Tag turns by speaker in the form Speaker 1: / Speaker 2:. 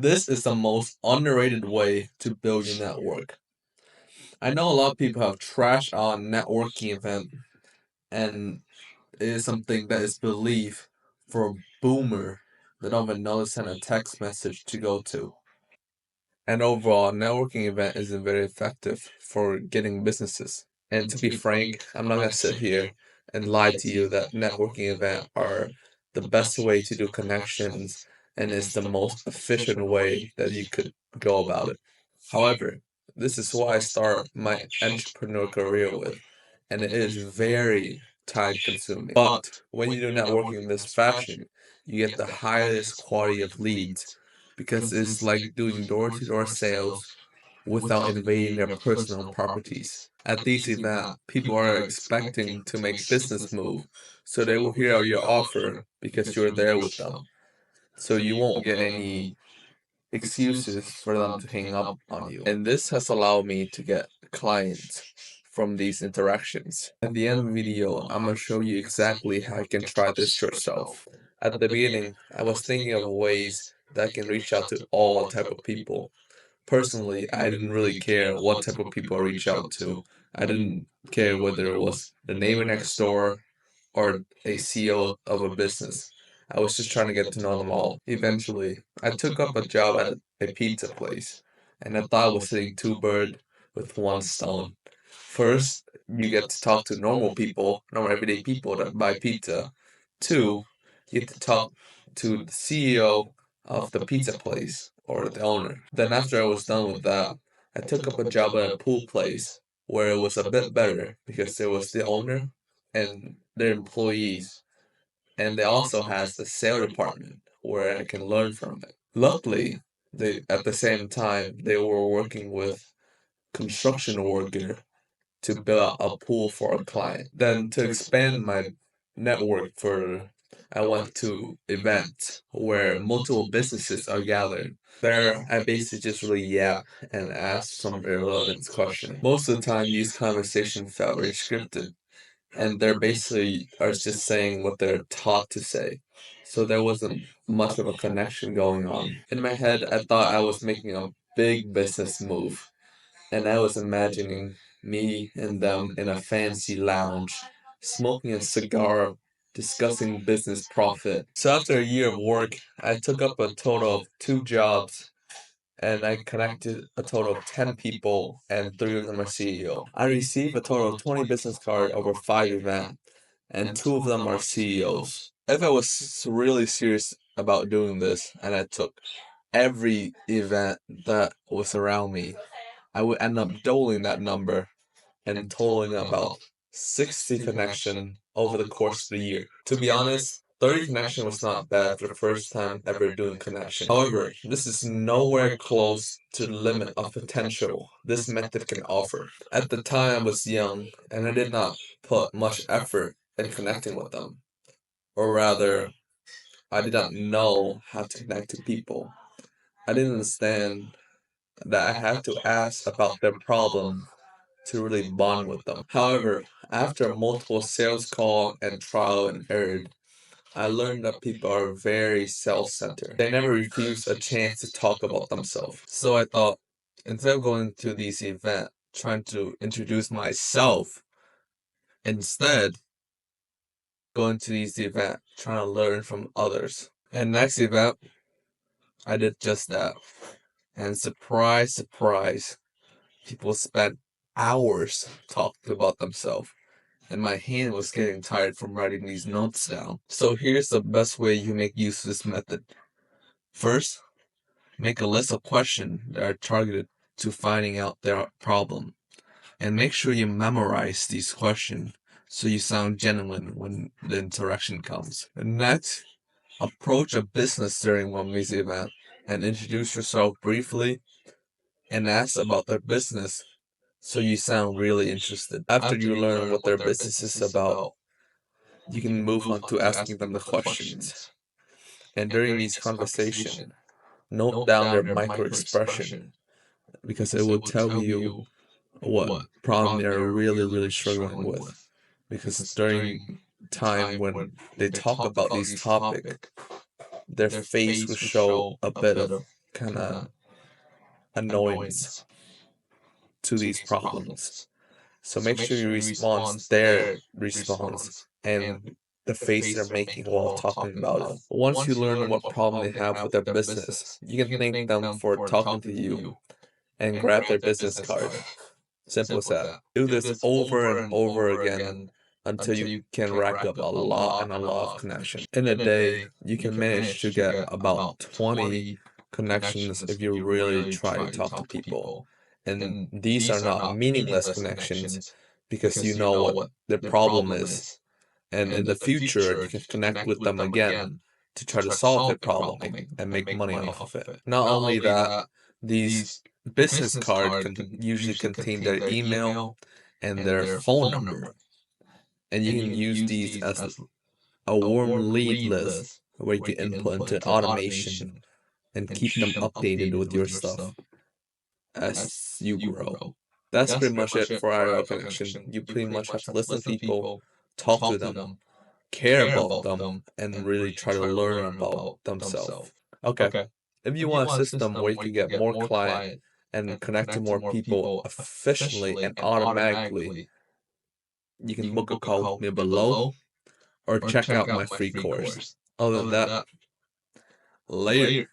Speaker 1: This is the most underrated way to build your network. I know a lot of people have trashed on networking event, and it is something that is believed for a boomer that don't even know to send a text message to go to. And overall, networking event isn't very effective for getting businesses. And to be frank, I'm not gonna sit here and lie to you that networking event are the best way to do connections and is the most efficient way that you could go about it. However, this is what I start my entrepreneur career with, and it is very time consuming. But when you do networking in this fashion, you get the highest quality of leads because it's like doing door-to-door sales without invading their personal properties. At these events, people are expecting to make business move, so they will hear your offer because you're there with them. So you won't get any excuses for them to hang up on you. And this has allowed me to get clients from these interactions. At the end of the video, I'm gonna show you exactly how you can try this yourself. At the beginning, I was thinking of ways that I can reach out to all type of people. Personally, I didn't really care what type of people I reach out to. I didn't care whether it was the neighbor next door or a CEO of a business. I was just trying to get to know them all. Eventually, I took up a job at a pizza place, and I thought I was hitting two birds with one stone. First, you get to talk to normal people, normal everyday people that buy pizza. Two, you get to talk to the CEO of the pizza place or the owner. Then after I was done with that, I took up a job at a pool place where it was a bit better because there was the owner and their employees, and they also has the sales department where I can learn from it. Luckily, they at the same time they were working with construction worker to build out a pool for a client. Then to expand my network further, I went to events where multiple businesses are gathered. There, I basically just really yap and ask some irrelevant questions. Most of the time, these conversations felt very scripted, and they're basically are just saying what they're taught to say. So there wasn't much of a connection going on. In my head, I thought I was making a big business move, and I was imagining me and them in a fancy lounge, smoking a cigar, discussing business profit. So after a year of work, I took up a total of two jobs and I connected a total of 10 people, and three of them are CEO. I received a total of 20 business cards over 5 events, and two of them are CEOs. If I was really serious about doing this, and I took every event that was around me, I would end up doubling that number and totaling about 60 connection over the course of the year. To be honest, 30 connection was not bad for the first time ever doing connection. However, this is nowhere close to the limit of potential this method can offer. At the time I was young and I did not put much effort in connecting with them. Or rather, I did not know how to connect to people. I didn't understand that I had to ask about their problem to really bond with them. However, after multiple sales call and trial and error, I learned that people are very self-centered. They never refuse a chance to talk about themselves. So I thought, instead of going to these events, trying to introduce myself, instead going to these events, trying to learn from others. And next event, I did just that. And surprise, surprise, people spent hours talking about themselves, and my hand was getting tired from writing these notes down. So here's the best way you make use of this method. First, make a list of questions that are targeted to finding out their problem, and make sure you memorize these questions so you sound genuine when the interaction comes. And next, approach a business during one of these events and introduce yourself briefly and ask about their business so you sound really interested. After you learn what their business is about, you can move on to asking them the questions. And during these conversations, note down their micro expression because it will tell you what problem they're really, really struggling with. Because during time when they talk about these topics, their face will show a bit of kind of annoyance to these problems. So make sure you respond their response and the face they're making while talking about it. Once you learn what problem they have with their business, you can thank them for talking to you and grab their business card. Simple as that. Do this over and over again until you can rack up a lot and a lot of connections. In a day, you can manage to get about 20 connections if you really try to talk to people. And these are not meaningless connections because you know what their problem is. And in the future, you can connect with them again to try to solve their problem and make money off of it. Not only that, these business cards can usually contain their email and their phone number. And you can use these as a warm lead list where you can input into automation and keep them updated with your stuff as you grow. That's pretty much it for IRL connection. You pretty much have to listen to people, talk to them, care about them, and really try to learn about themselves. Okay. If you want a system where you can get more client and connect to more people efficiently and automatically, you can book a call with me below or check out my free course. Other than that, later.